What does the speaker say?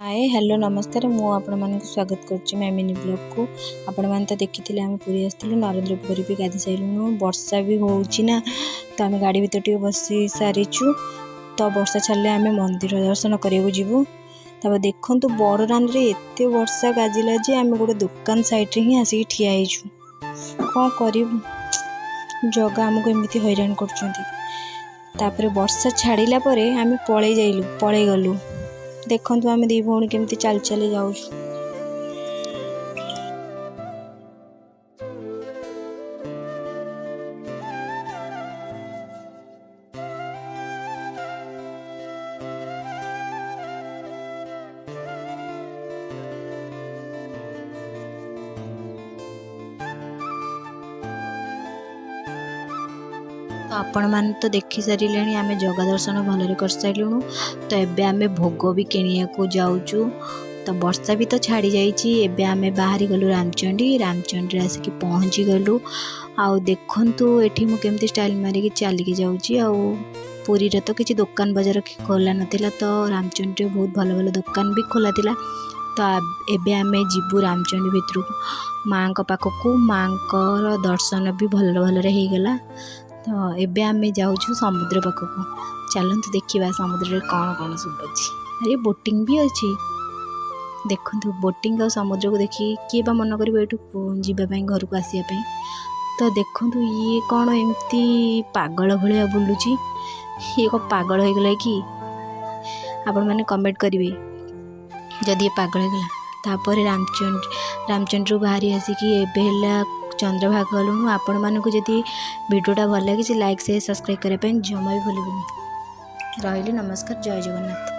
Hi hello नमस्कार मु स्वागत करुच्ची मैमिनी ब्लॉग को। आपण मैंने तो देखी आम पूरी आसलु नरेंद्र पोखरी भी गाधी सारूँ वर्षा भी होना तो आम गाड़ी भर टे बसी सारीचु। तो वर्षा छाड़े आम मंदिर दर्शन करने जीवु। तब देखु बड़रान एत वर्षा गाजिला जे आम गोटे दुकान साइड हिं आसिक ठिया होइछु। कौन करूँ जगह आमको एमती हैरान कर वर्षा छाड़िला आम पलि गलु। देखु आम दी भौणी केमती चल चली जाऊँ। तो आपण मान तो देखी सारे आम जगह दर्शन भलरे कर सारूँ। तो एबे आम भोग भी किणिया को जाऊचु। तो वर्षा भी तो छाड़ी जाइए। एबे आम बाहरी गलु रामचंडी आसिक पहुँची गलु। आउ देखु ये मुझे स्टाइल मारिकी चलिकी जाऊँगी। पुरी तो किसी दुकान बजार खोला नाला तो रामचंडी बहुत भल भल दुकान भी खोला थिला। तो एबे आम जीवु रामचंडी भितर माँ पाखक माँ दर्शन भी भल भल होगला। तो एबे आम जाऊँ समुद्र पाखक। चलतु देखा समुद्र कौन कौन सब अच्छी। अरे बोटिंग भी अच्छी। देखु बोटिंग और समुद्र को देखी किए बा मन कर जावाई घर को आसपा। तो देखु ये कौन एमती पागल भाया बुलूची। ये को पागल हो गला कि आपण मैंने कमेंट करेंगे जदि ये पागल होगला। तापर रामचंद्र बाहरी आसिकी एबे चंद्रभागा गलुणु। आपण मानक जदि वीडियोटा भल लगे लाइक शेयर सब्सक्राइब करने जमा भी भूलुनि। रही नमस्कार जय जगन्नाथ।